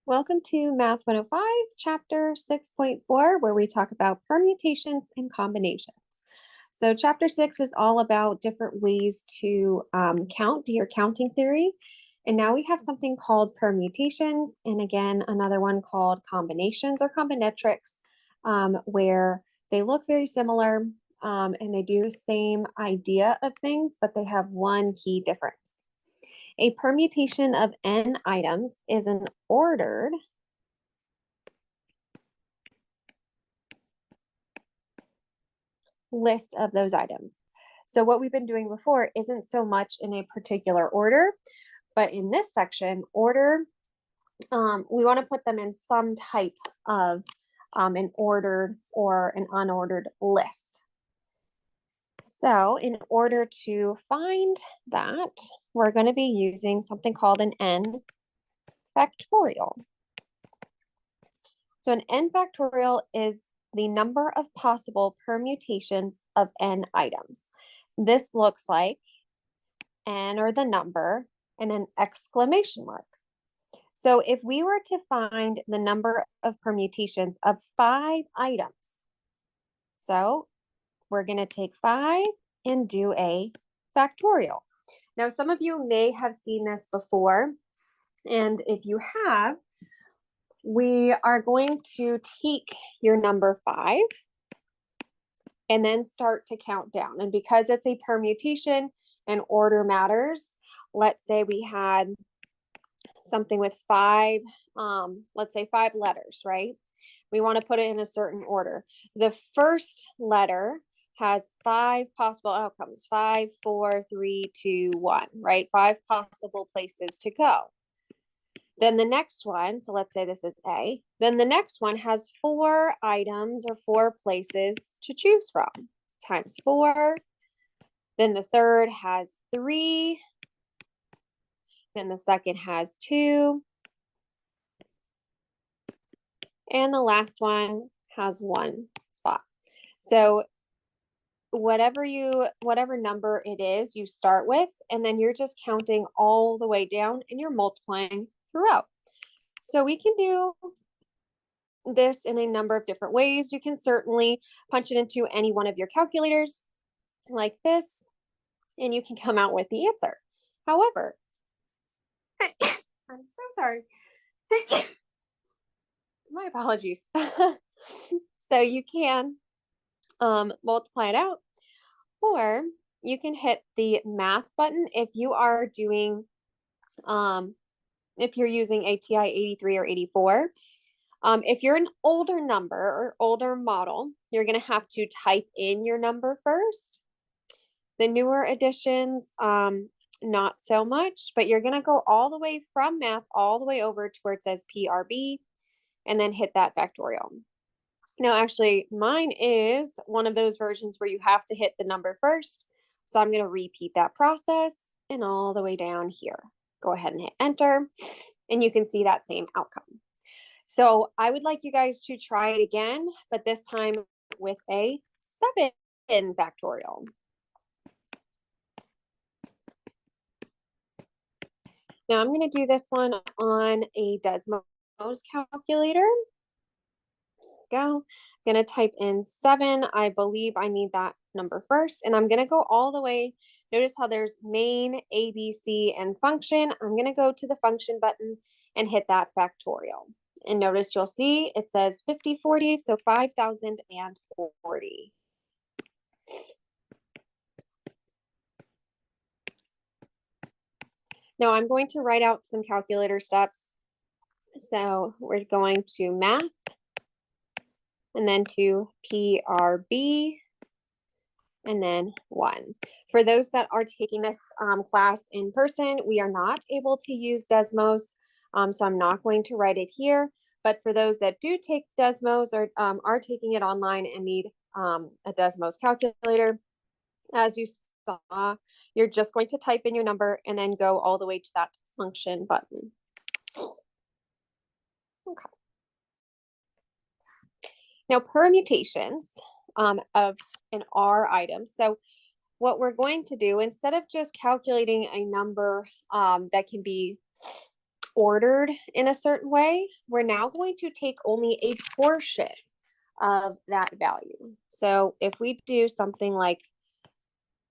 Welcome to Math 105, Chapter 6.4, where we talk about permutations and combinations. So Chapter 6 is all about different ways to count, do your counting theory. And now we have something called permutations, and again, another one called combinations or combinatorics, where they look very similar and they do the same idea of things, but they have one key difference. A permutation of n items is an ordered list of those items. So what we've been doing before isn't so much in a particular order, but in this section, order, we want to put them in some type of an ordered or an unordered list. So in order to find that, we're going to be using something called an n factorial. So an n factorial is the number of possible permutations of n items. This looks like n or the number and an exclamation mark. So if we were to find the number of permutations of 5 items, so we're going to take 5 and do a factorial. Now, some of you may have seen this before, and if you have, we are going to take your number 5 and then start to count down. And because it's a permutation and order matters, let's say we had something with 5, let's say 5 letters, right? We want to put it in a certain order. The first letter has 5 possible outcomes, 5, 4, 3, 2, 1, right? 5 possible places to go. Then the next one, so let's say this is A, then the next one has 4 items or 4 places to choose from, times 4. Then the third has 3. Then the second has 2. And the last one has 1 spot. So whatever number it is, you start with, and then you're just counting all the way down and you're multiplying throughout. So we can do this in a number of different ways. You can certainly punch it into any one of your calculators like this, and you can come out with the answer. However, I'm so sorry. My apologies. So you can multiply it out, or you can hit the math button if you are doing if you're using ATI 83 or 84. If you're an older number or older model, you're going to have to type in your number first. The newer editions, not so much, but you're going to go all the way from math all the way over to where it says PRB and then hit that factorial. Now, actually, mine is one of those versions where you have to hit the number first. So I'm going to repeat that process and all the way down here. Go ahead and hit enter, and you can see that same outcome. So I would like you guys to try it again, but this time with a 7 factorial. Now I'm going to do this one on a Desmos calculator. Go. I'm going to type in 7. I believe I need that number first, and I'm going to go all the way. Notice how there's main, ABC, and function. I'm going to go to the function button and hit that factorial. And notice you'll see it says 5040, so 5,040. Now I'm going to write out some calculator steps. So we're going to math, and then to PRB, and then 1. For those that are taking this class in person, we are not able to use Desmos, so I'm not going to write it here. But for those that do take Desmos or are taking it online and need a Desmos calculator, as you saw, you're just going to type in your number and then go all the way to that function button. Okay. Now, permutations of an R item. So what we're going to do, instead of just calculating a number that can be ordered in a certain way, we're now going to take only a portion of that value. So if we do something like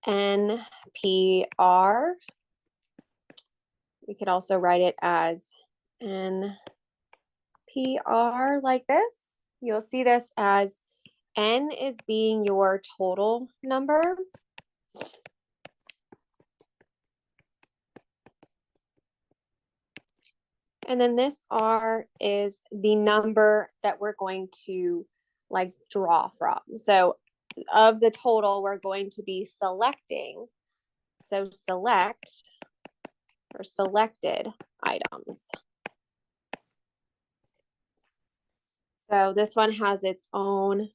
NPR, we could also write it as NPR like this. You'll see this as N is being your total number. And then this R is the number that we're going to like draw from. So of the total, we're going to be selecting. So select or selected items. So this one has its own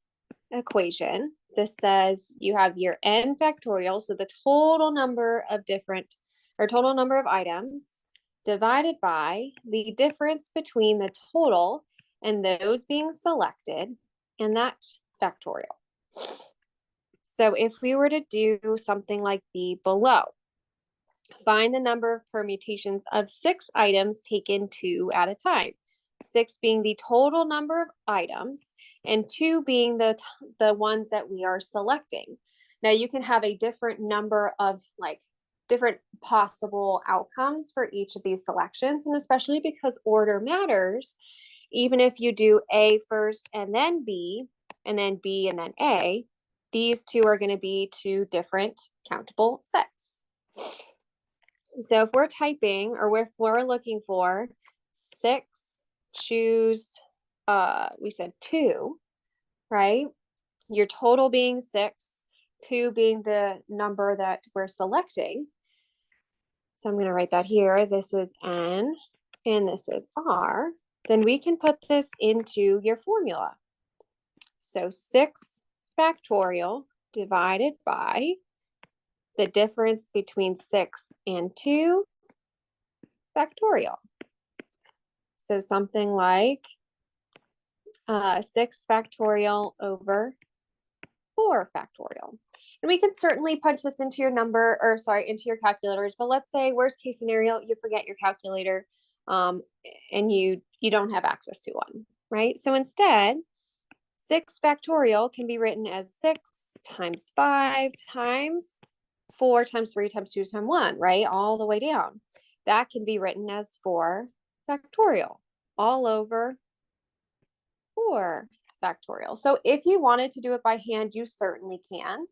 equation. This says you have your n factorial, so the total number of total number of items divided by the difference between the total and those being selected and that factorial. So if we were to do something like the below, find the number of permutations of 6 items taken 2 at a time. 6 being the total number of items and 2 being the ones that we are selecting. Now you can have a different number of different possible outcomes for each of these selections, and especially because order matters, even if you do A first and then B and then B and then A, these two are going to be 2 different countable sets. So if we're typing or if we're looking for 6, choose, we said 2, right? Your total being 6, 2 being the number that we're selecting. So I'm going to write that here. This is N and this is R. Then we can put this into your formula. So 6 factorial divided by the difference between 6 and 2 factorial. So something like 6 factorial over 4 factorial. And we can certainly punch this into your into your calculators, but let's say worst case scenario, you forget your calculator and you don't have access to one, right? So instead, 6 factorial can be written as 6 times 5 times 4 times 3 times 2 times 1, right? All the way down. That can be written as 4 factorial all over 4 factorial. So if you wanted to do it by hand, you certainly can.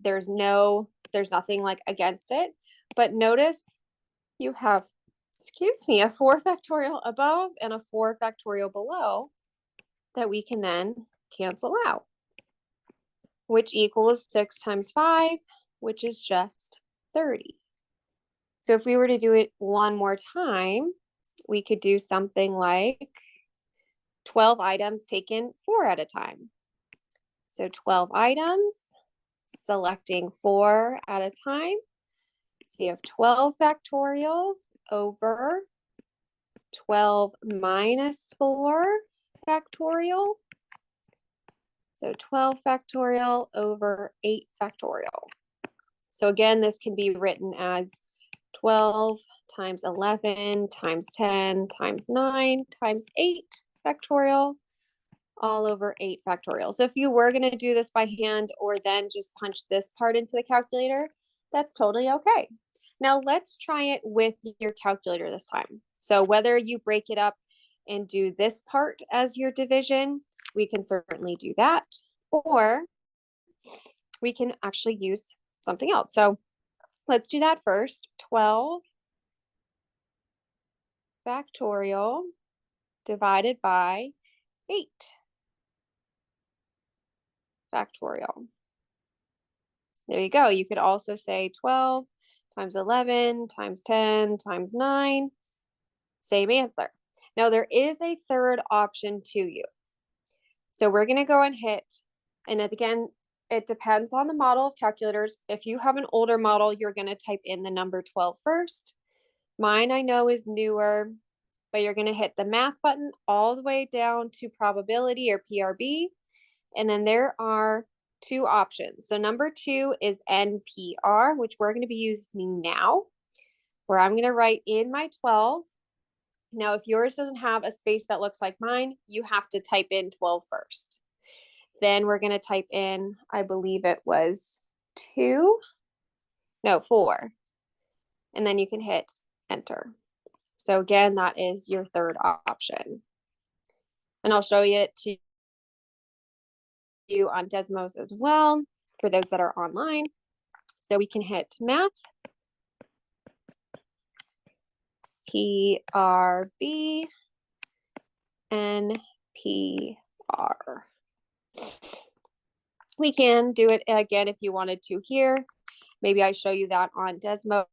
There's nothing like against it, but notice you have, a 4 factorial above and a 4 factorial below that we can then cancel out, which equals 6 times 5, which is just 30. So if we were to do it one more time, we could do something like 12 items taken 4 at a time. So 12 items, selecting 4 at a time. So you have 12 factorial over 12 minus 4 factorial. So 12 factorial over 8 factorial. So again, this can be written as 12 times 11 times 10 times 9 times 8 factorial all over 8 factorial. So if you were going to do this by hand or then just punch this part into the calculator, that's totally okay. Now let's try it with your calculator this time. So whether you break it up and do this part as your division, we can certainly do that, or we can actually use something else. So let's do that first. 12 factorial divided by 8 factorial. There you go. You could also say 12 times 11 times 10 times 9, same answer. Now there is a third option to you. So we're going to go and hit, and again, it depends on the model of calculators. If you have an older model, you're going to type in the number 12 first. Mine I know is newer, but you're going to hit the math button all the way down to probability or PRB. And then there are 2 options. So number 2 is NPR, which we're going to be using now, where I'm going to write in my 12 Now, if yours doesn't have a space that looks like mine, you have to type in 12 first. Then we're going to type in, I believe it was 4. And then you can hit enter. So again, that is your third option. And I'll show you it to you on Desmos as well for those that are online. So we can hit math, PRB, NPR. We can do it again if you wanted to here. Maybe I show you that on Desmos.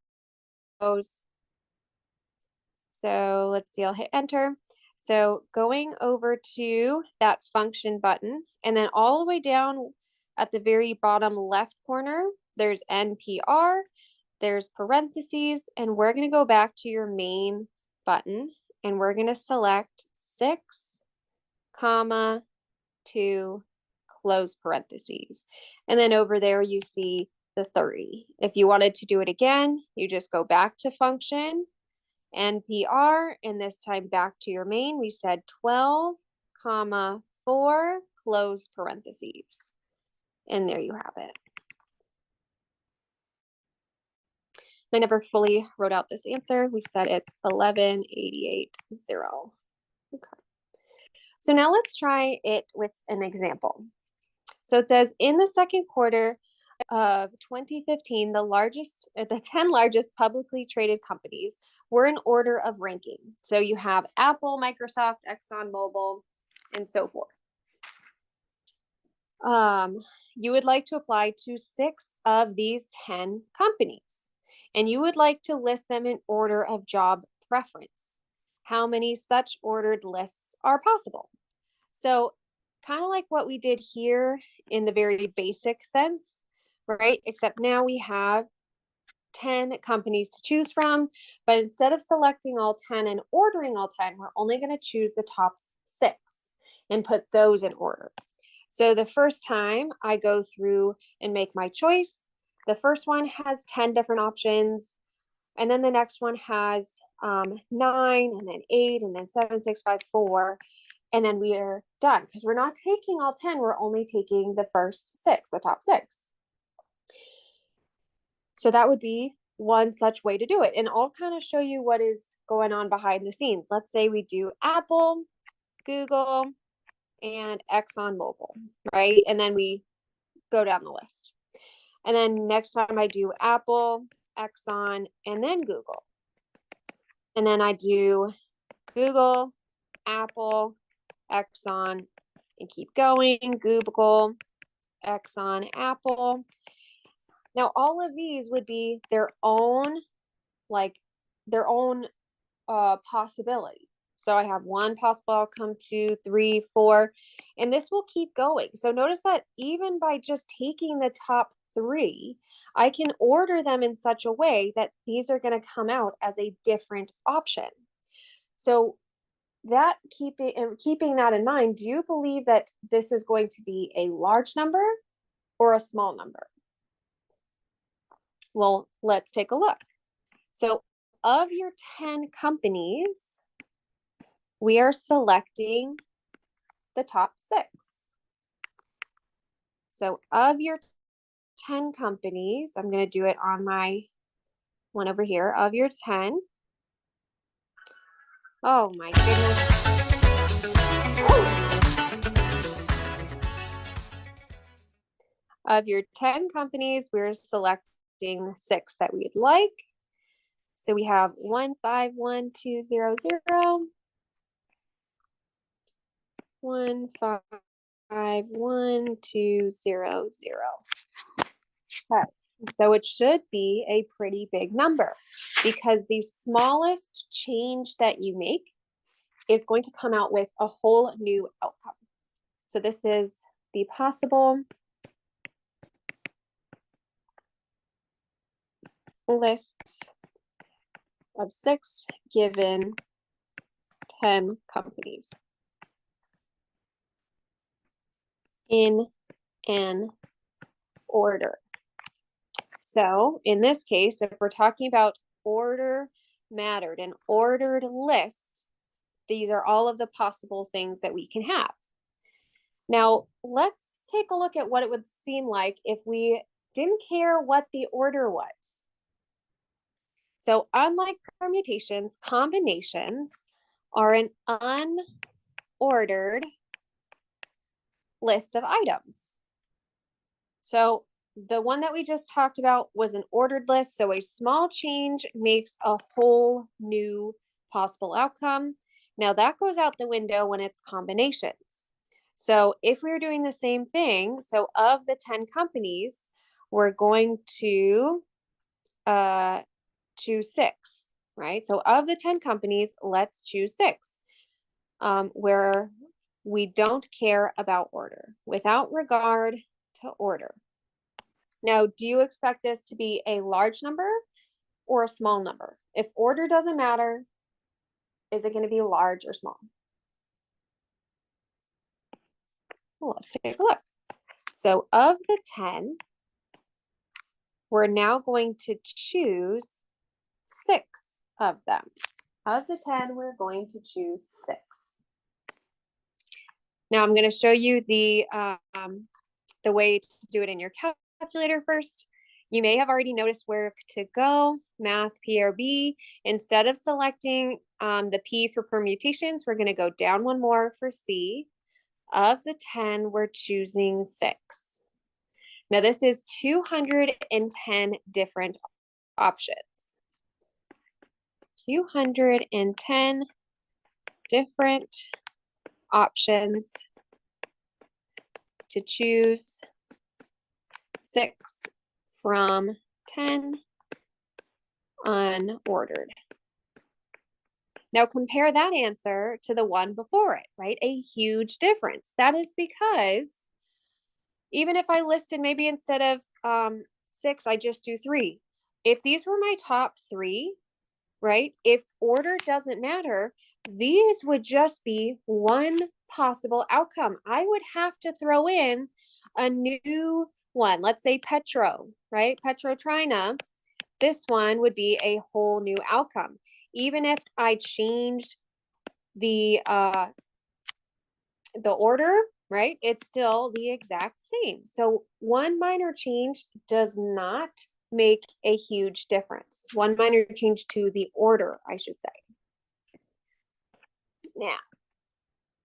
So let's see, I'll hit enter. So going over to that function button, and then all the way down at the very bottom left corner, there's NPR, there's parentheses, and we're going to go back to your main button, and we're going to select 6, comma, 2, close parentheses. And then over there, you see the 30. If you wanted to do it again, you just go back to function, NPR, and this time back to your main, we said 12, comma, 4, close parentheses. And there you have it. I never fully wrote out this answer. We said it's 11,880. Okay. So now let's try it with an example. So it says in the second quarter of 2015, the 10 largest publicly traded companies were in order of ranking. So you have Apple, Microsoft, ExxonMobil, and so forth. You would like to apply to 6 of these 10 companies, and you would like to list them in order of job preference. How many such ordered lists are possible? So kind of like what we did here in the very basic sense, right? Except now we have 10 companies to choose from, but instead of selecting all 10 and ordering all 10, we're only going to choose the top 6 and put those in order. So the first time I go through and make my choice, the first one has 10 different options, and then the next one has 9, and then 8, and then 7, 6, 5, 4, and then we are done because we're not taking all 10, we're only taking the first 6, the top 6. So that would be one such way to do it. And I'll kind of show you what is going on behind the scenes. Let's say we do Apple, Google, and ExxonMobil, right? And then we go down the list. And then next time I do Apple, Exxon, and then Google. And then I do Google, Apple, Exxon, and keep going, Google, Exxon, Apple. Now, all of these would be their own possibility. So I have 1 possible outcome, 2, 3, 4, and this will keep going. So notice that even by just taking the top 3, I can order them in such a way that these are going to come out as a different option. So that keeping that in mind, do you believe that this is going to be a large number or a small number? Well, let's take a look. So of your 10 companies, we are selecting the top 6. So of your 10 companies, I'm going to do it on my one over here. Of your 10, oh my goodness. Of your 10 companies, we're selecting the 6 that we'd like. So we have 151200, 151200. Okay. So it should be a pretty big number because the smallest change that you make is going to come out with a whole new outcome. So this is the possible lists of 6 given 10 companies in an order. So in this case, if we're talking about order mattered, an ordered list, These are all of the possible things that we can have. Now, let's take a look at what it would seem like if we didn't care what the order was. So unlike permutations, combinations are an unordered list of items. So the one that we just talked about was an ordered list. So a small change makes a whole new possible outcome. Now that goes out the window when it's combinations. So if we were doing the same thing, so of the 10 companies, we're going to choose 6, right? So of the 10 companies, let's choose 6, where we don't care about order, without regard to order. Now, do you expect this to be a large number or a small number? If order doesn't matter, is it going to be large or small? Well, let's take a look. So of the 10, we're now going to choose 6 of them. Of the 10, we're going to choose 6. Now I'm going to show you the way to do it in your calculator first. You may have already noticed where to go, math, PRB. Instead of selecting the P for permutations, we're going to go down one more for C. Of the 10, we're choosing 6. Now this is 210 different options. 210 different options to choose 6 from 10 unordered. Now compare that answer to the one before it, right? A huge difference. That is because even if I listed maybe instead of 6, I just do 3. If these were my top 3, right? If order doesn't matter, these would just be one possible outcome. I would have to throw in a new one. Let's say Petro, right? Petrotrina. This one would be a whole new outcome. Even if I changed the order, right? It's still the exact same. So one minor change does not make a huge difference. One minor change to the order, I should say. Now,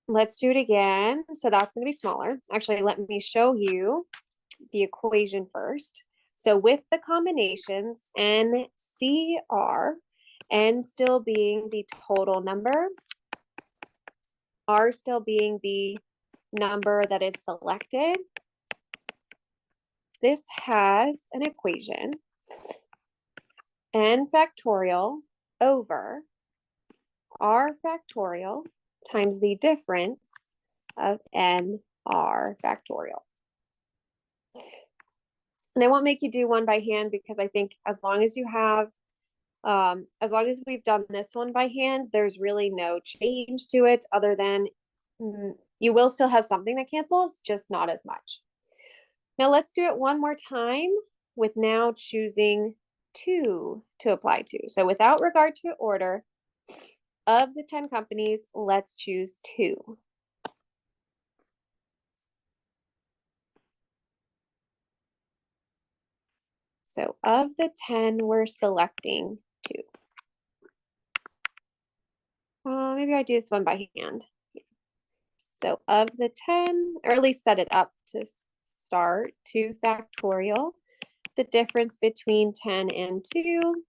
let's do it again. So that's going to be smaller. Actually, let me show you the equation first. So with the combinations, NCR, N still being the total number, R still being the number that is selected, this has an equation, N factorial over R factorial times the difference of NR factorial. And I won't make you do one by hand because I think as long as you have, as long as we've done this one by hand, there's really no change to it other than you will still have something that cancels, just not as much. Now let's do it one more time with now choosing 2 to apply to. So without regard to order, of the 10 companies, let's choose 2. So of the 10, we're selecting 2. Maybe I do this one by hand. So of the 10, or at least set it up to start, 2 factorial, the difference between 10 and 2.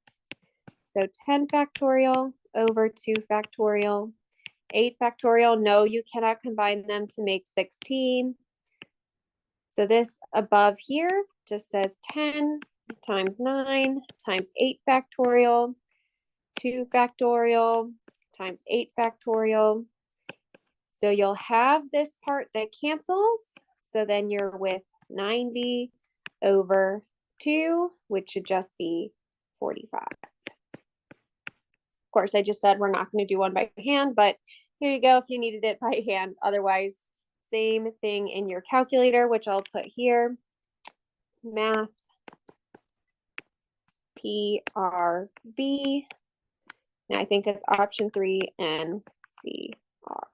So 10 factorial over 2 factorial. 8 factorial, no, you cannot combine them to make 16. So this above here just says 10 times 9 times 8 factorial, 2 factorial times 8 factorial. So you'll have this part that cancels. So then you're with 90 over 2, which should just be 45. Of course, I just said we're not going to do one by hand, but here you go if you needed it by hand. Otherwise, same thing in your calculator, which I'll put here. Math, PRB. And I think it's option 3 and CR.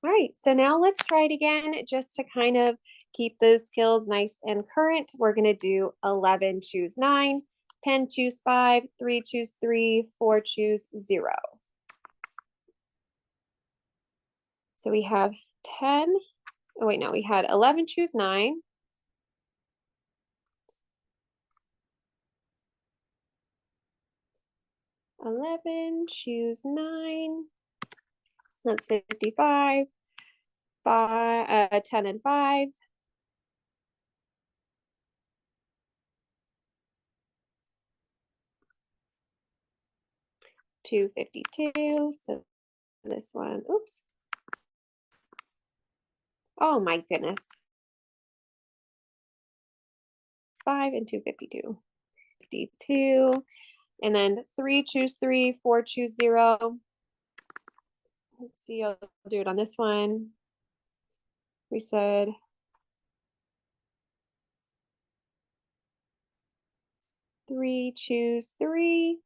All right, so now let's try it again just to kind of keep those skills nice and current. We're going to do 11, choose 9, 10, choose 5, 3, choose 3, 4, choose 0. So we have 10. Oh, wait, no, we had 11, choose 9. Choose 9. That's 55. 10 and 5. 252. So this one, oops. Oh my goodness. 5 and 252. 52. And then 3, choose 3, 4, choose 0. Let's see, I'll do it on this one. We said 3, choose 3,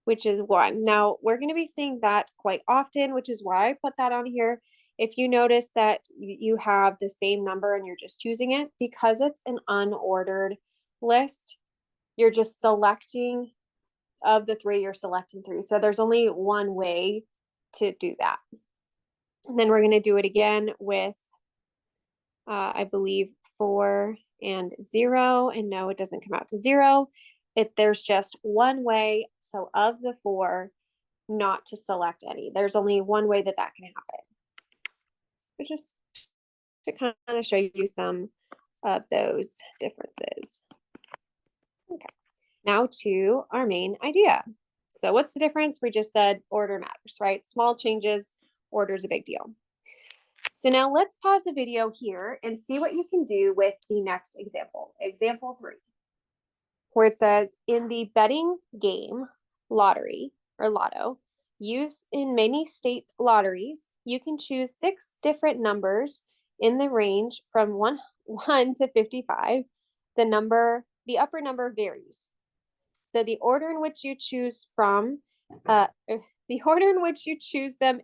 which is 1. Now, we're going to be seeing that quite often, which is why I put that on here. If you notice that you have the same number and you're just choosing it, because it's an unordered list, you're just selecting, of the 3, you're selecting 3. So there's only one way to do that. And then we're going to do it again with, I believe, 4 and 0. And no, it doesn't come out to 0. There's just one way. So of the 4, not to select any. There's only one way that can happen. But just to kind of show you some of those differences. Okay, now to our main idea. So what's the difference? We just said order matters, right? Small changes, order is a big deal. So now let's pause the video here and see what you can do with the next example. Example 3, where it says, in the betting game, lottery or lotto, used in many state lotteries, you can choose 6 different numbers in the range from 1 to 55. The upper number varies. So the order in which you choose them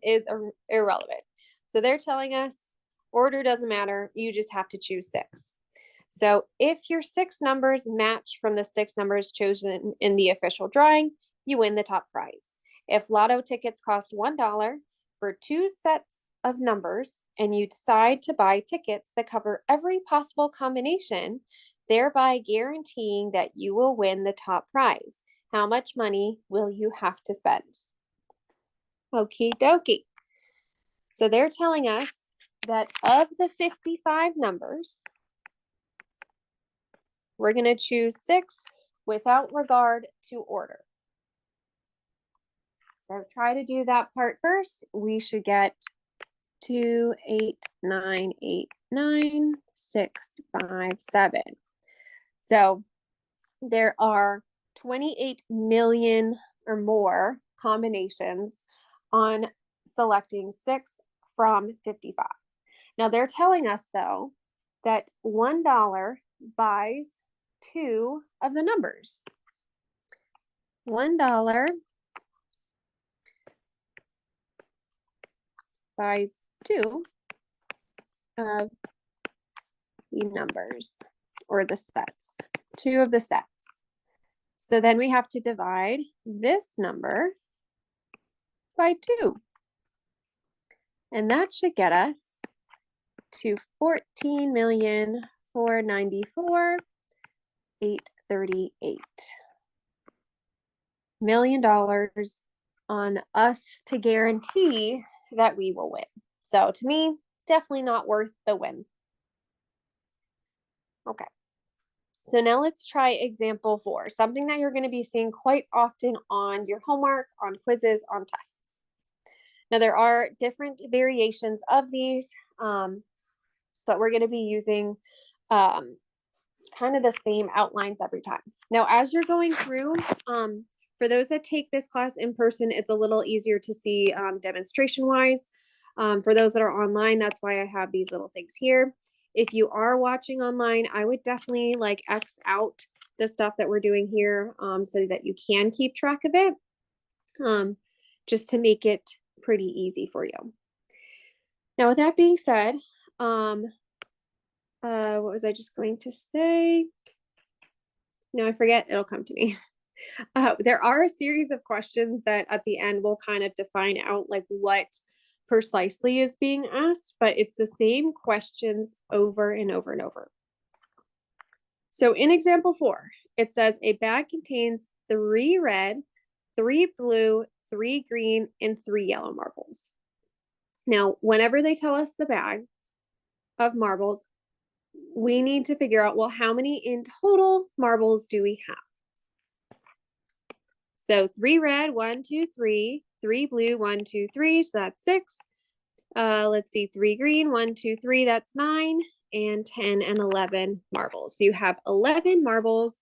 is irrelevant. So they're telling us order doesn't matter. You just have to choose 6. So if your 6 numbers match from the 6 numbers chosen in the official drawing, you win the top prize. If lotto tickets cost $1 for 2 sets of numbers and you decide to buy tickets that cover every possible combination, thereby guaranteeing that you will win the top prize, how much money will you have to spend? Okie dokie. So they're telling us that of the 55 numbers, we're going to choose 6 without regard to order. So try to do that part first. We should get 2, 8, 9, 8, 9, 6, 5, 7. So there are 28 million or more combinations on selecting 6 from 55. Now they're telling us though that $1 buys 2 of the numbers. $1 buys 2 of the numbers or the sets, 2 of the sets. So then we have to divide this number by 2. And that should get us to 14,494,838 million dollars on us to guarantee that we will win. So to me, definitely not worth the win. Okay. So now let's try example 4, something that you're going to be seeing quite often on your homework, on quizzes, on tests. Now there are different variations of these, but we're going to be using kind of the same outlines every time. Now, as you're going through, for those that take this class in person, it's a little easier to see demonstration-wise. For those that are online, that's why I have these little things here. If you are watching online, I would definitely like X out the stuff that we're doing here so that you can keep track of it. just to make it pretty easy for you. Now, with that being said, what was I just going to say? No, I forget. It'll come to me. There are a series of questions that at the end will kind of define out like what precisely is being asked, but it's the same questions over and over and over. So in example 4, it says a bag contains 3 red, 3 blue, 3 green, and 3 yellow marbles. Now, whenever they tell us the bag of marbles, we need to figure out, well, how many in total marbles do we have? So 3 red, 1, 2, 3, 3 blue, 1, 2, 3, so that's 6. Let's see, 3 green, 1, 2, 3, that's 9, and 10 and 11 marbles. So you have 11 marbles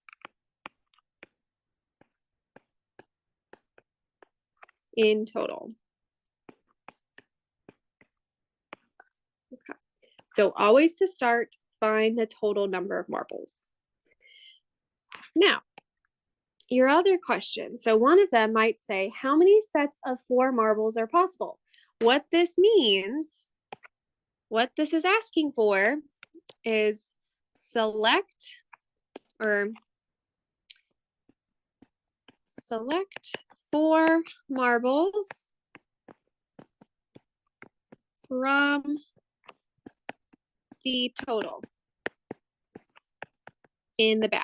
in total. Okay. So always to start, find the total number of marbles. Now, your other question. So one of them might say, how many sets of 4 marbles are possible? What this means, what this is asking for is select 4 marbles from the total in the bag.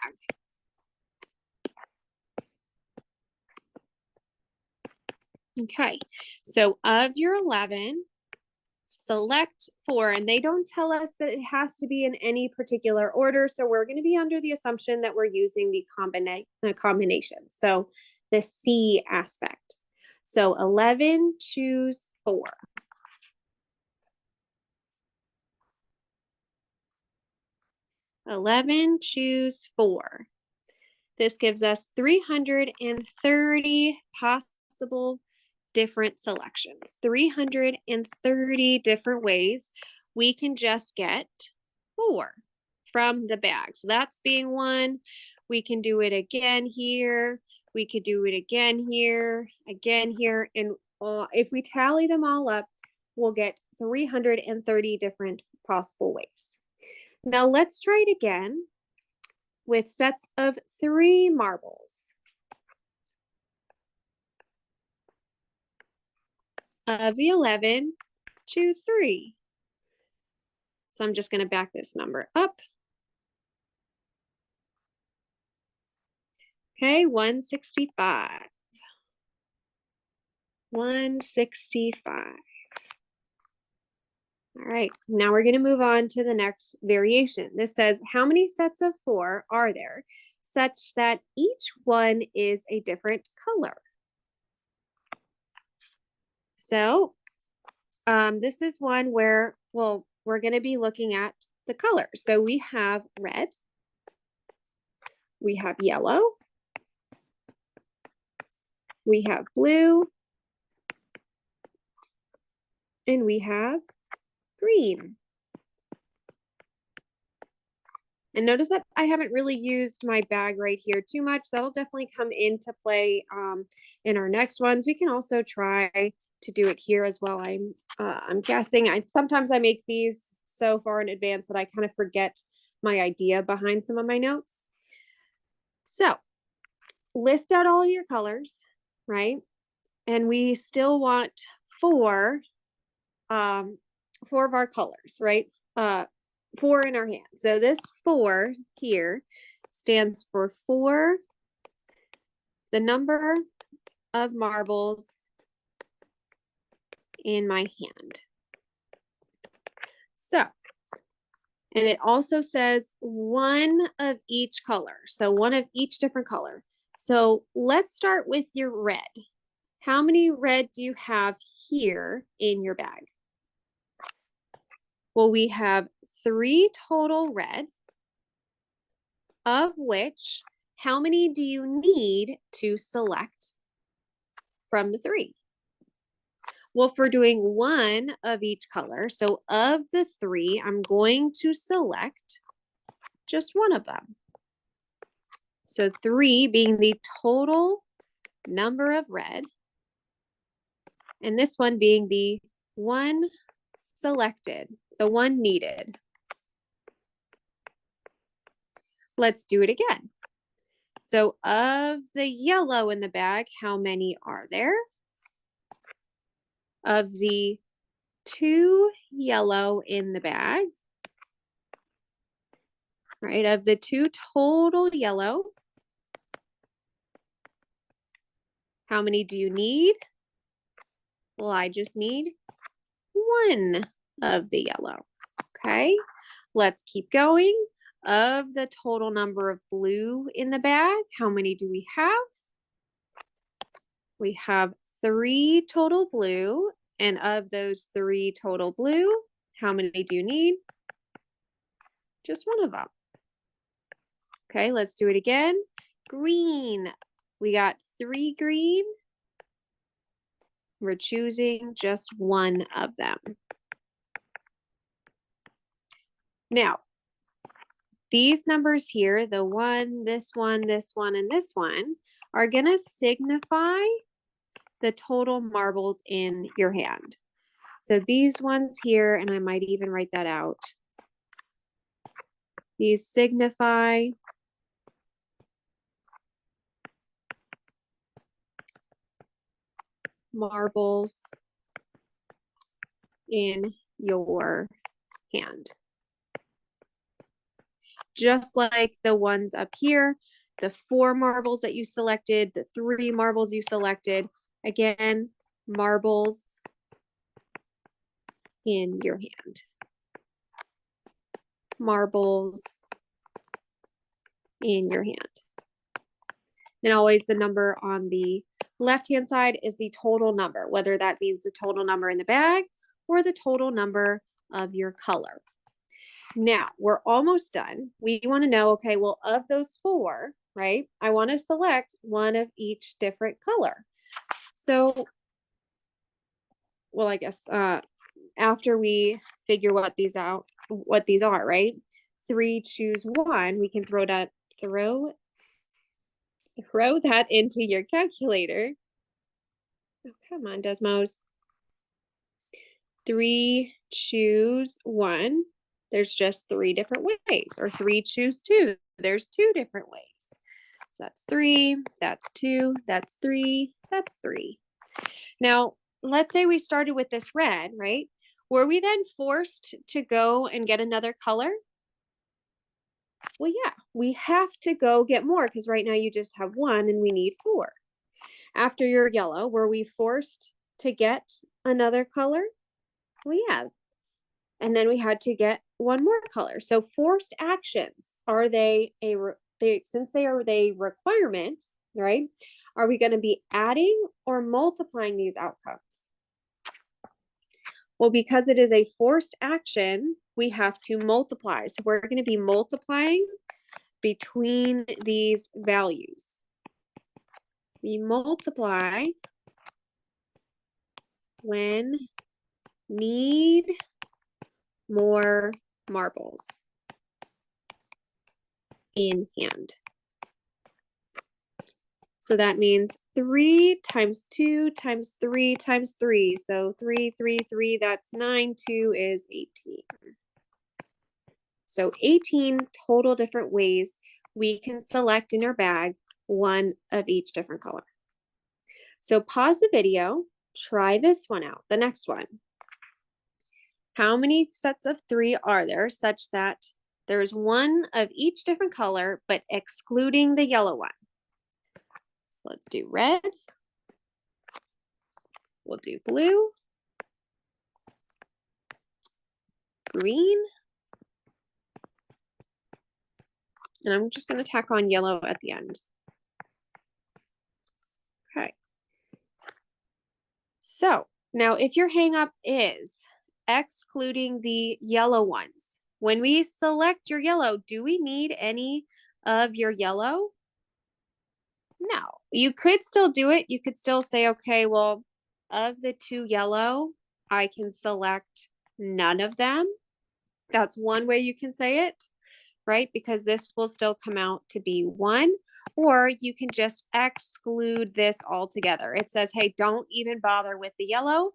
Okay, so of your 11, select 4, and they don't tell us that it has to be in any particular order, so we're going to be under the assumption that we're using the combination, so the C aspect. So 11, choose 4. Choose 4. This gives us 330 possible different selections, 330 different ways we can just get 4 from the bag. So that's being 1. We can do it again here. We could do it again here, and if we tally them all up, we'll get 330 different possible ways. Now let's try it again with sets of 3 marbles. Of the 11, choose 3. So I'm just going to back this number up. Okay, 165. 165. All right, now we're going to move on to the next variation. This says, how many sets of 4 are there such that each one is a different color? So this is one where, well, we're going to be looking at the colors. So we have red, we have yellow, we have blue, and we have green. And notice that I haven't really used my bag right here too much. That'll definitely come into play in our next ones. We can also try to do it here as well. I'm guessing sometimes I make these so far in advance that I kind of forget my idea behind some of my notes. So list out all of your colors, right? And we still want 4 of our colors, right? 4 in our hand. So this 4 here stands for 4, the number of marbles in my hand. So, and it also says 1 of each color. So 1 of each different color. So let's start with your red. How many red do you have here in your bag? Well, we have 3 total red, of which, how many do you need to select from the 3? Well, for doing 1 of each color, so of the 3, I'm going to select just 1 of them. So 3 being the total number of red, And this one being the one selected, the one needed. Let's do it again. So of the yellow in the bag, how many are there? Of the 2 yellow in the bag, right? Of the 2 total yellow, how many do you need? Well, I just need 1 of the yellow, okay? Let's keep going. Of the total number of blue in the bag, how many do we have? We have 3 total blue, and of those 3 total blue, how many do you need? Just 1 of them. Okay, let's do it again. Green. We got 3 green. We're choosing just 1 of them. Now, these numbers here, the 1, this one, this one, and this one, are going to signify the total marbles in your hand. So these ones here, and I might even write that out. These signify marbles in your hand. Just like the ones up here, the 4 marbles that you selected, the 3 marbles you selected, again, marbles in your hand. Marbles in your hand. And always the number on the left-hand side is the total number, whether that means the total number in the bag or the total number of your color. Now, we're almost done. We want to know, okay, well, of those 4, right, I want to select 1 of each different color. So, well, I guess after we figure what these are, right? 3, choose 1. We can throw that into your calculator. Oh, come on, Desmos. 3, choose 1. There's just 3 different ways, or 3, choose 2. There's 2 different ways. So that's 3, that's 2, that's 3, that's 3. Now, let's say we started with this red, right? Were we then forced to go and get another color? Well, yeah, we have to go get more because right now you just have 1 and we need 4. After your yellow, were we forced to get another color? Well, yeah. And then we had to get 1 more color. So forced actions, are they since they are a requirement, right? Are we going to be adding or multiplying these outcomes? Well, because it is a forced action, we have to multiply. So we're going to be multiplying between these values. We multiply when need more marbles in hand. So that means 3 times 2 times 3 times 3. So 3, 3, 3, that's 9. 2 is 18. So 18 total different ways we can select in our bag 1 of each different color. So pause the video, try this one out, the next one. How many sets of 3 are there such that there's 1 of each different color, but excluding the yellow one? So let's do red. We'll do blue, green, and I'm just going to tack on yellow at the end. Okay. So now if your hang up is excluding the yellow ones, when we select your yellow, do we need any of your yellow? No. You could still do it. You could still say, okay, well, of the 2 yellow, I can select none of them. That's one way you can say it, right? Because this will still come out to be 1. Or you can just exclude this altogether. It says, hey, don't even bother with the yellow.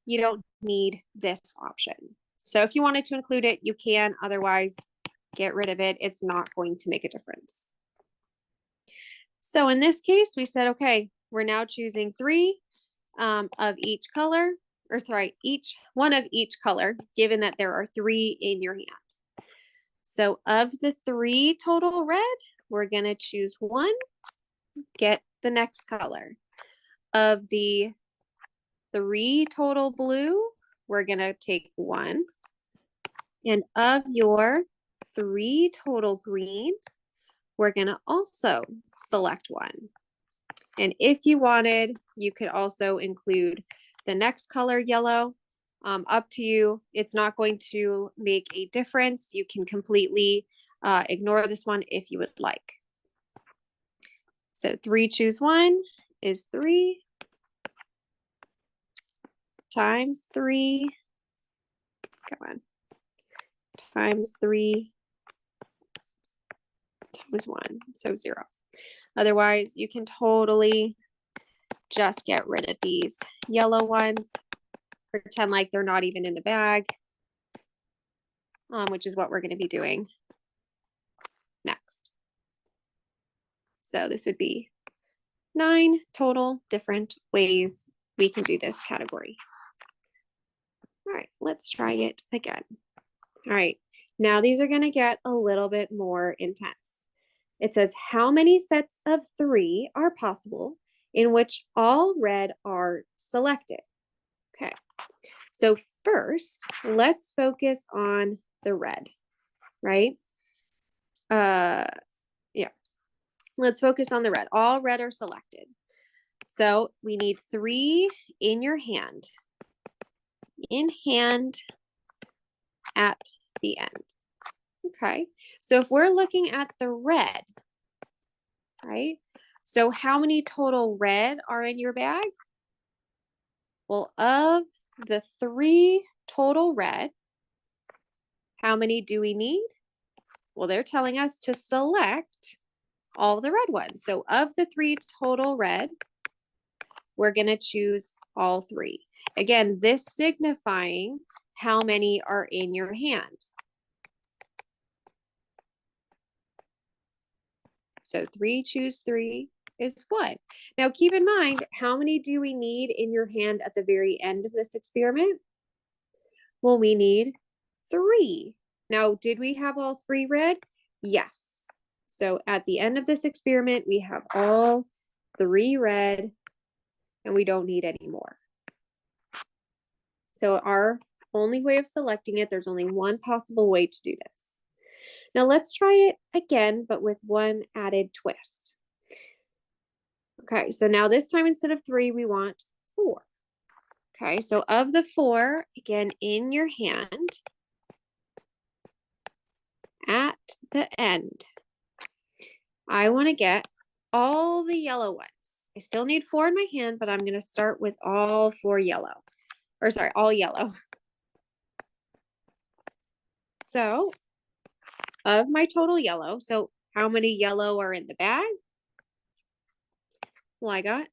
You don't need this option. So if you wanted to include it, you can. Otherwise, get rid of it. It's not going to make a difference. So in this case, we said, okay, we're now choosing 3 of each color, or sorry, each one of each color, given that there are 3 in your hand. So of the 3 total red, we're going to choose 1, get the next color. Of the 3 total blue, we're going to take 1. And of your 3 total green, we're going to also select 1. And if you wanted, you could also include the next color, yellow. Up to you. It's not going to make a difference. You can completely ignore this one if you would like. So 3 choose 1 is 3 times 3. Come on. Times 3 times 1. So 0. Otherwise, you can totally just get rid of these yellow ones. Pretend like they're not even in the bag, which is what we're going to be doing next. So this would be 9 total different ways we can do this category. All right, let's try it again. All right, now these are going to get a little bit more intense. It says, how many sets of 3 are possible in which all red are selected? Okay, so first, let's focus on the red, right? Yeah, let's focus on the red. All red are selected. So we need 3 in your hand. In hand at the end. Okay, so if we're looking at the red, right? So how many total red are in your bag? Well, of the 3 total red, how many do we need? Well, they're telling us to select all the red ones. So of the 3 total red, we're going to choose all 3. Again, this signifying how many are in your hand. So 3 choose 3 is 1. Now keep in mind, how many do we need in your hand at the very end of this experiment? Well, we need 3. Now, did we have all 3 red? Yes. So at the end of this experiment, we have all 3 red, and we don't need any more. So our only way of selecting it, there's only one possible way to do this. Now let's try it again, but with one added twist. Okay, so now this time instead of 3, we want 4. Okay, so of the 4, again, in your hand, at the end, I want to get all the yellow ones. I still need 4 in my hand, but I'm going to start with all 4 yellow. Or sorry, all yellow. So, of my total yellow, so how many yellow are in the bag? Well, I got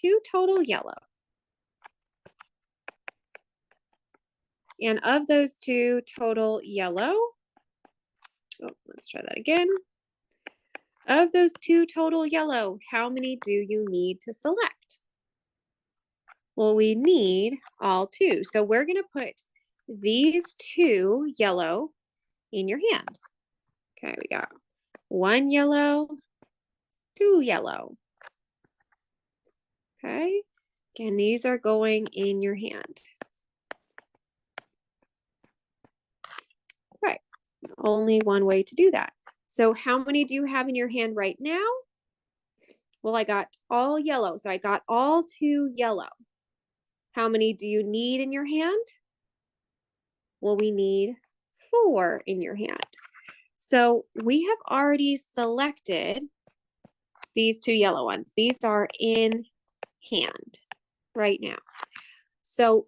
2 total yellow. And of those 2 total yellow, oh, let's try that again. Of those 2 total yellow, how many do you need to select? Well, we need all 2. So we're going to put these 2 yellow in your hand. Okay, we got 1 yellow, 2 yellow. Okay, again, these are going in your hand. Right, only one way to do that. So how many do you have in your hand right now? Well, I got all yellow, so I got all 2 yellow. How many do you need in your hand? Well, we need 4 in your hand. So we have already selected these 2 yellow ones. These are in hand right now. So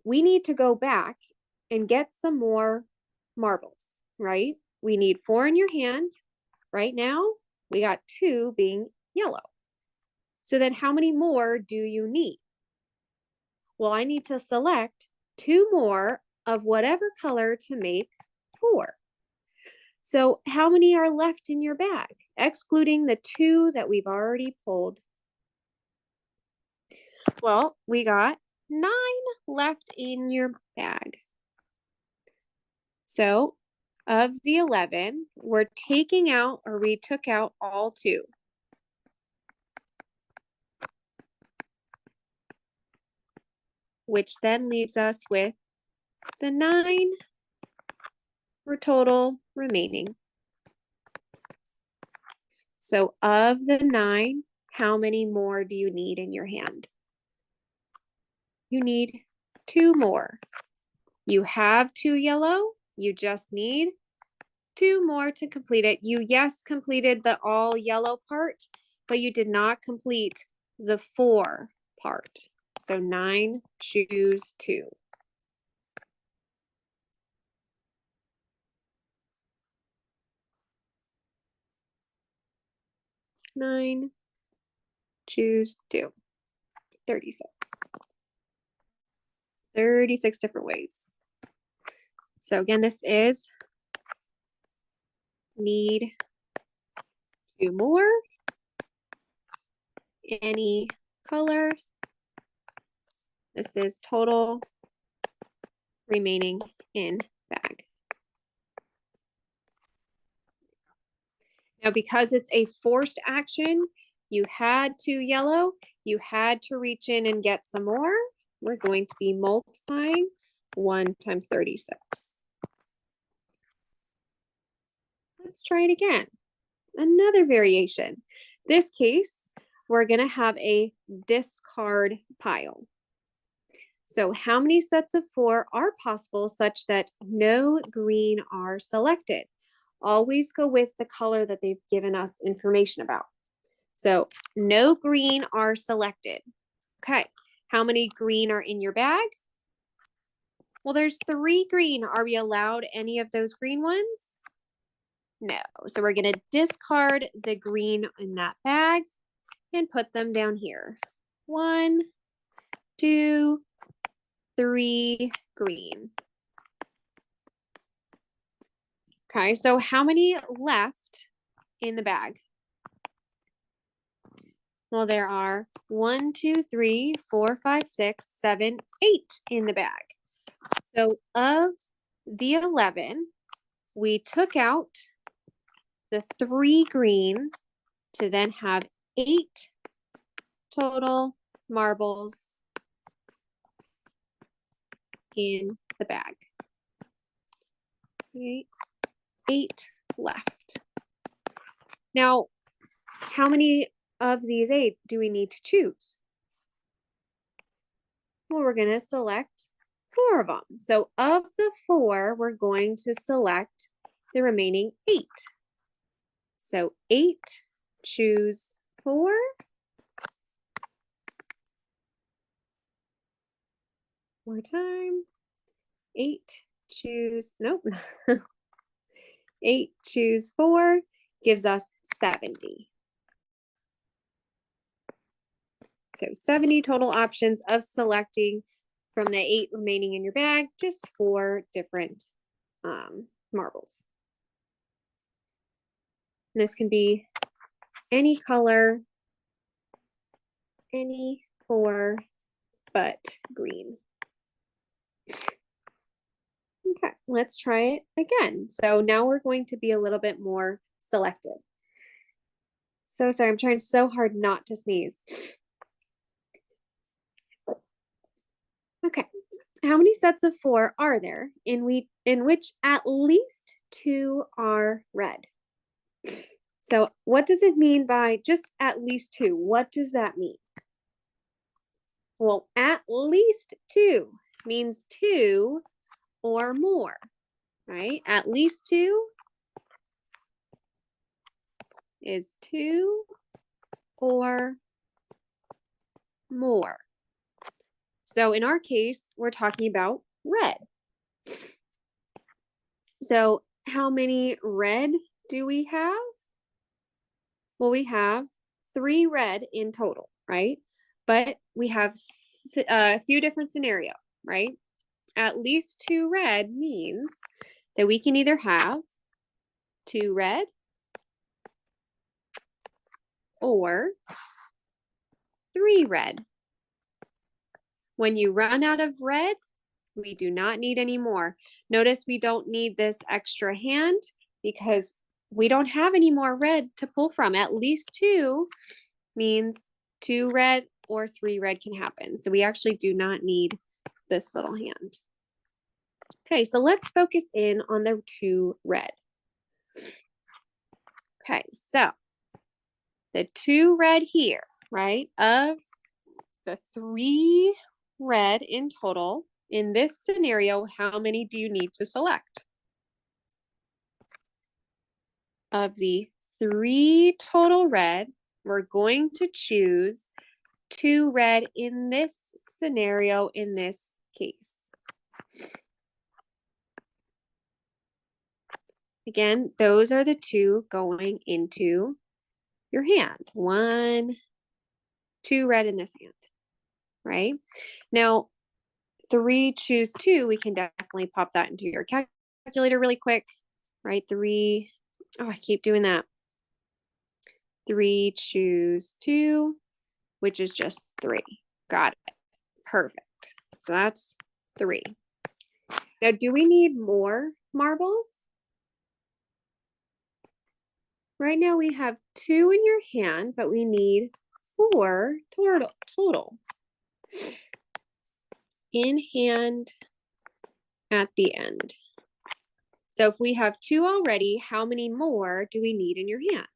we need to go back and get some more marbles, right? We need 4 in your hand right now. We got 2 being yellow. So then how many more do you need? Well, I need to select 2 more of whatever color to make 4. So how many are left in your bag, excluding the 2 that we've already pulled? Well, we got 9 left in your bag. So of the 11, we're taking out, or we took out all 2. Which then leaves us with the 9 for total remaining. So of the 9, how many more do you need in your hand? You need 2 more. You have 2 yellow, you just need 2 more to complete it. You, yes, completed the all yellow part, but you did not complete the 4 part. So 9, choose 2. 9, choose 2. 36. 36 different ways. So again, this is need 2 more, any color. This is total remaining in bag. Now, because it's a forced action, you had 2 yellow, you had to reach in and get some more. We're going to be multiplying 1 times 36. Let's try it again. Another variation. This case, we're going to have a discard pile. So how many sets of 4 are possible such that no green are selected? Always go with the color that they've given us information about. So no green are selected. Okay, how many green are in your bag? Well, there's 3 green. Are we allowed any of those green ones? No. So we're going to discard the green in that bag and put them down here. 1, 2, 3 green. Okay, so how many left in the bag? Well, there are 1, 2, 3, 4, 5, 6, 7, 8 in the bag. So of the 11, we took out the 3 green to then have 8 total marbles in the bag. Okay, 8 left. Now, how many of these 8 do we need to choose? Well, we're going to select 4 of them. So of the 4, we're going to select the remaining 8. So 8, choose 4. More time. 8, choose, nope. 8, choose 4 gives us 70. So 70 total options of selecting from the 8 remaining in your bag, just 4 different marbles. And this can be any color, any 4 but green. Okay, let's try it again. So now we're going to be a little bit more selective. So sorry, I'm trying so hard not to sneeze. Okay, how many sets of 4 are there in which at least 2 are red? So what does it mean by just at least 2? What does that mean? Well, at least 2 means 2 or more, right? At least 2 is 2 or more. So in our case, we're talking about red. So how many red do we have? Well, we have 3 red in total, right? But we have a few different scenarios, right? At least 2 red means that we can either have 2 red or 3 red. When you run out of red, we do not need any more. Notice we don't need this extra hand because we don't have any more red to pull from. At least 2 means 2 red or 3 red can happen. So we actually do not need this little hand. Okay, so let's focus in on the 2 red. Okay, so the 2 red here, right? Of the 3 red in total, in this scenario, how many do you need to select? Of the 3 total red, we're going to choose 2 red in this scenario, in this case. Again, those are the 2 going into your hand. 1, 2 red in this hand, right? Now, 3 choose 2, we can definitely pop that into your calculator really quick, right? 3, oh, I keep doing that. 3 choose 2, which is just 3. Got it. Perfect. So that's 3. Now, do we need more marbles? Right now we have 2 in your hand, but we need 4 total. In hand at the end. So if we have 2 already, how many more do we need in your hand?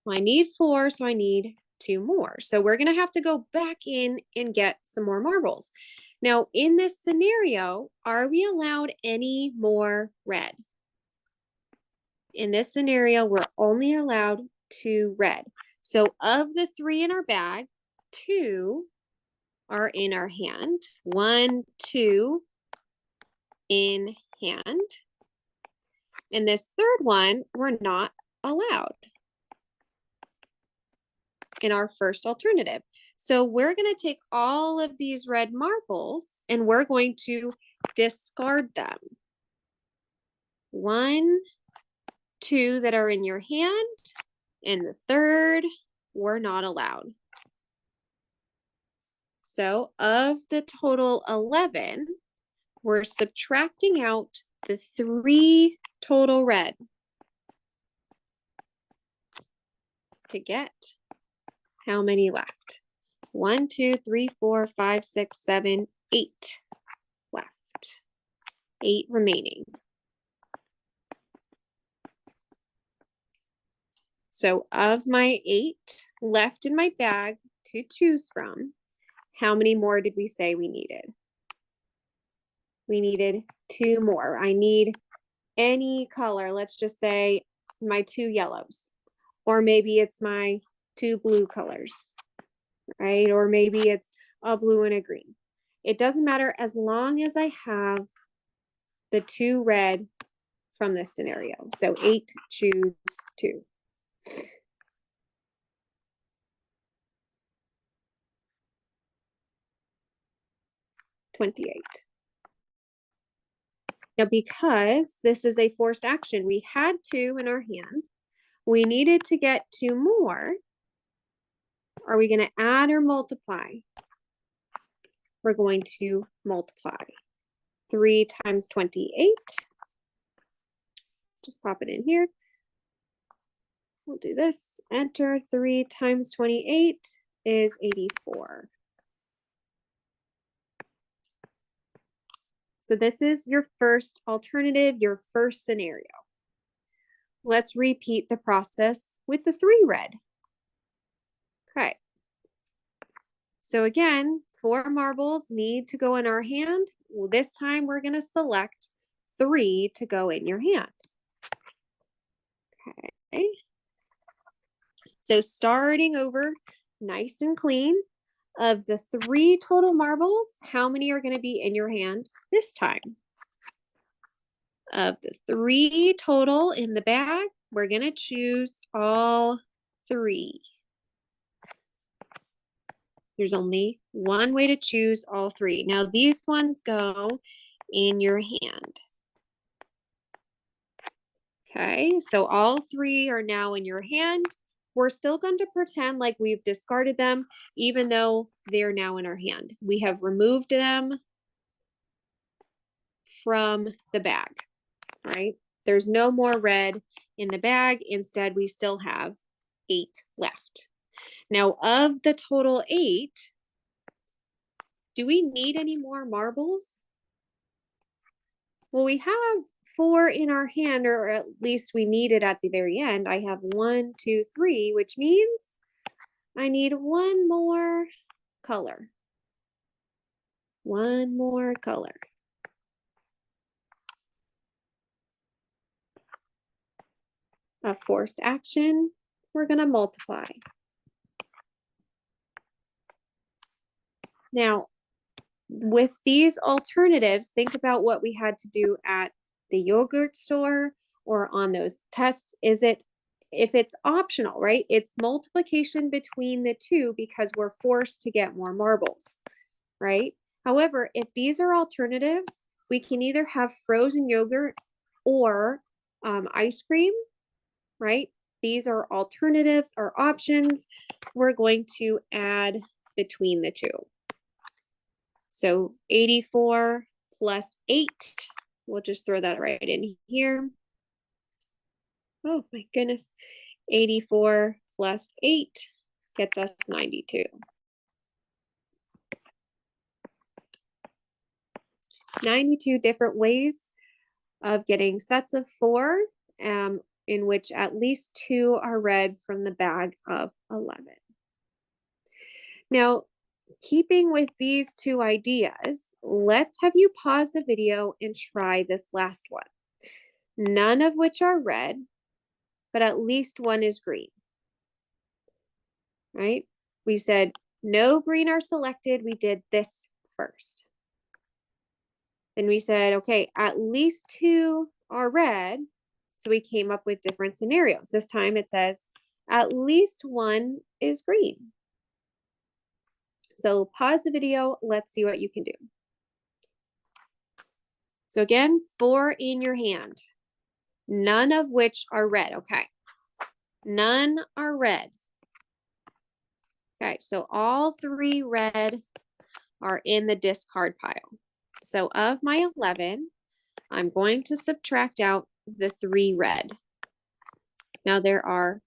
Well, I need 4, so I need 2 more. So we're going to have to go back in and get some more marbles. Now, in this scenario, are we allowed any more red? In this scenario, we're only allowed 2 red. So of the 3 in our bag, 2 are in our hand. 1, 2 in hand. And this third one, we're not allowed in our first alternative. So we're going to take all of these red marbles and we're going to discard them. 1, 2 that are in your hand, and the third, we're not allowed. So of the total 11, we're subtracting out the 3 total red to get how many left? 1, 2, 3, 4, 5, 6, 7, 8 left. 8 remaining. So of my 8 left in my bag to choose from, how many more did we say we needed? We needed 2 more. I need any color. Let's just say my 2 yellows. Or maybe it's my 2 blue colors, right? Or maybe it's a blue and a green. It doesn't matter as long as I have the 2 red from this scenario. So 8 choose 2. $28. Now, because this is a forced action, we had 2 in our hand. We needed to get 2 more. Are we going to add or multiply? We're going to multiply. 3 times 28. Just pop it in here. We'll do this. Enter. 3 times 28 is 84. So this is your first alternative, your first scenario. Let's repeat the process with the 3 red. Okay. So again, 4 marbles need to go in our hand. Well, this time we're going to select 3 to go in your hand. Okay. So starting over nice and clean, of the 3 total marbles, how many are going to be in your hand this time? Of the 3 total in the bag, we're going to choose all 3. There's only one way to choose all 3. Now these ones go in your hand. Okay, so all 3 are now in your hand. We're still going to pretend like we've discarded them, even though they're now in our hand. We have removed them from the bag, right? There's no more red in the bag. Instead, we still have 8 left. Now, of the total 8, do we need any more marbles? Well, we have 4 in our hand, or at least we need it at the very end. I have 1, 2, 3, which means I need one more color. One more color. A forced action, we're going to multiply. Now, with these alternatives, think about what we had to do at the yogurt store or on those tests. If it's optional, right? It's multiplication between the 2 because we're forced to get more marbles, right? However, if these are alternatives, we can either have frozen yogurt or ice cream, right? These are alternatives or options. We're going to add between the 2. So 84 plus 8, we'll just throw that right in here. Oh my goodness. 84 plus 8 gets us 92. 92 different ways of getting sets of 4, in which at least 2 are red from the bag of 11. Now, keeping with these 2 ideas, let's have you pause the video and try this last one. None of which are red, but at least one is green. Right? We said no green are selected. We did this first. Then we said, okay, at least 2 are red. So we came up with different scenarios. This time it says at least 1 is green. So pause the video. Let's see what you can do. So again, 4 in your hand, none of which are red. Okay. None are red. Okay, so all 3 red are in the discard pile. So of my 11, I'm going to subtract out the 3 red. Now there are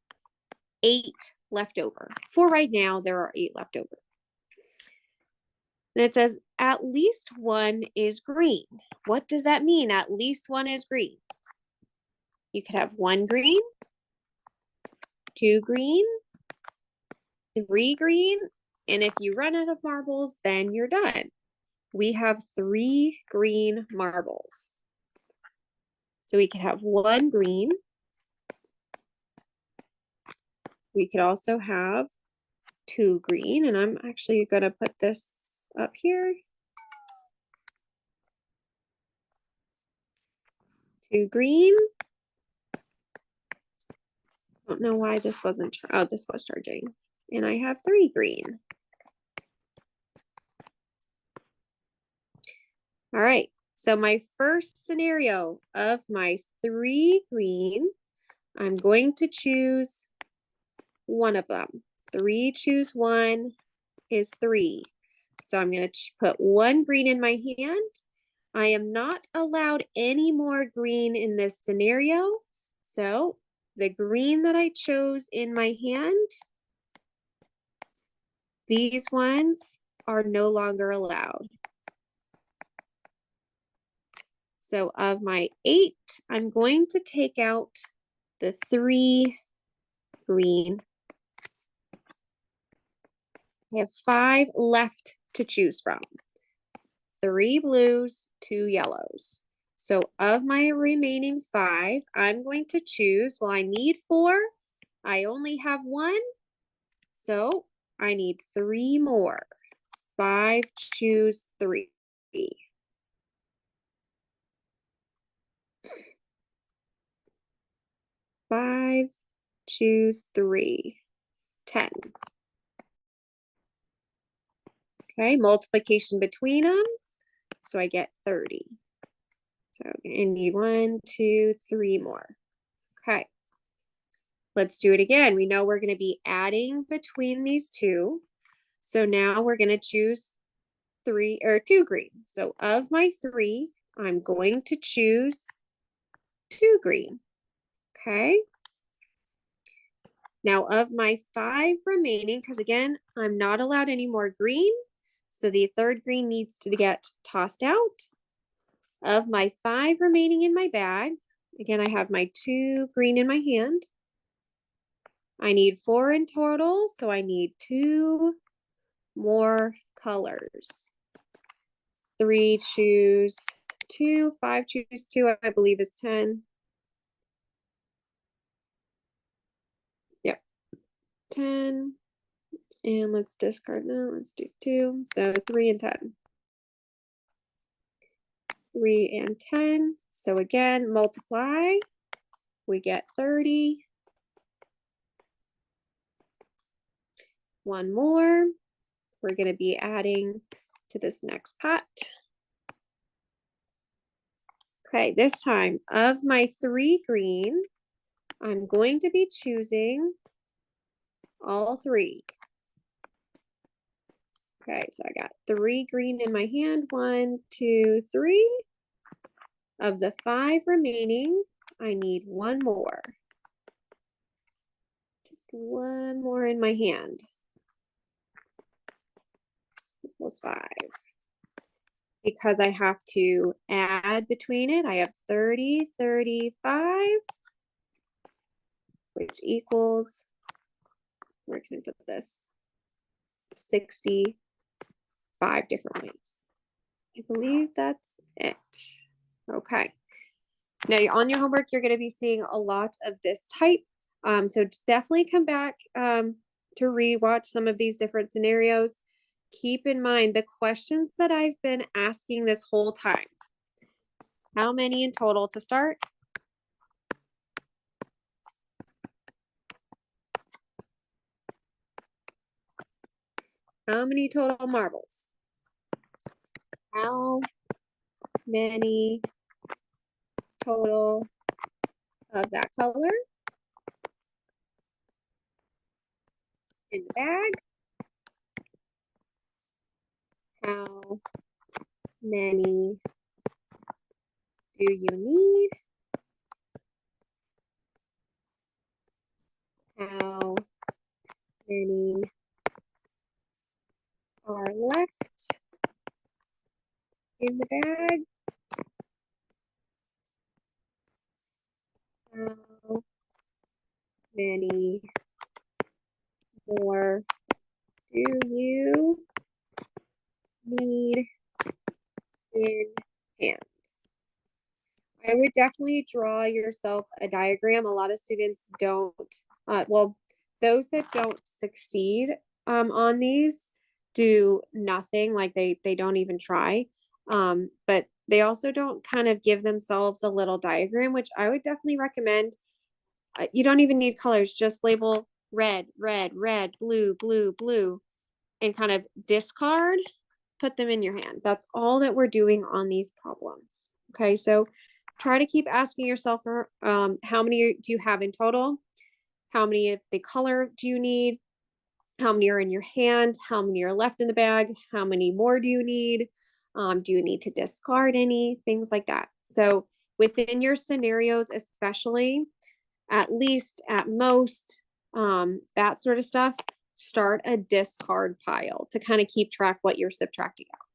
8 left over. For right now, there are 8 left over. And it says at least 1 is green. What does that mean? At least 1 is green. You could have 1 green, 2 green, 3 green, and if you run out of marbles, then you're done. We have 3 green marbles. So we could have 1 green. We could also have 2 green, and I'm actually going to put this up here. 2 green. Don't know why this wasn't, oh, this was charging. And I have 3 green. All right, so my first scenario of my 3 green, I'm going to choose one of them. 3 choose 1 is 3. So I'm going to put 1 green in my hand. I am not allowed any more green in this scenario. So the green that I chose in my hand, these ones are no longer allowed. So of my 8, I'm going to take out the 3 green. I have 5 left to choose from. 3 blues, 2 yellows. So of my remaining 5, I'm going to choose, well, I need 4. I only have 1. So I need 3 more. 5, choose 3. 5, choose 3, 10. Okay, multiplication between them. So I get 30. So I need 1, 2, 3 more. Okay. Let's do it again. We know we're going to be adding between these two. So now we're going to choose 2 green. So of my 3, I'm going to choose 2 green. Okay. Now of my 5 remaining, because again, I'm not allowed any more green. So the third green needs to get tossed out. Of my 5 remaining in my bag, again, I have my 2 green in my hand. I need 4 in total, so I need 2 more colors. 3, choose 2, 5, choose 2, I believe is 10. Yep, 10. And let's discard now. Let's do 2. So 3 and 10. 3 and 10. So again, multiply. We get 30. One more. We're going to be adding to this next pot. Okay, this time of my 3 green, I'm going to be choosing all 3. Okay, so I got 3 green in my hand. 1, 2, 3. Of the 5 remaining, I need 1 more. Just 1 more in my hand. Equals 5. Because I have to add between it, I have 30, 35, which equals, where can I put this? 65 different ways. I believe that's it. Okay. Now on your homework, you're going to be seeing a lot of this type. So definitely come back to rewatch some of these different scenarios. Keep in mind the questions that I've been asking this whole time. How many in total to start? How many total marbles? How many total of that color in the bag? How many do you need? How many are left in the bag? How many more do you need in hand? I would definitely draw yourself a diagram. A lot of students don't, well, those that don't succeed on these do nothing, like they don't even try. But they also don't kind of give themselves a little diagram, which I would definitely recommend. You don't even need colors, just label red, red, red, blue, blue, blue, and kind of discard, put them in your hand. That's all that we're doing on these problems. Okay, so try to keep asking yourself how many do you have in total? How many of the color do you need? How many are in your hand? How many are left in the bag? How many more do you need? Do you need to discard any? Things like that. So within your scenarios, especially, at least, at most, that sort of stuff, start a discard pile to kind of keep track what you're subtracting out.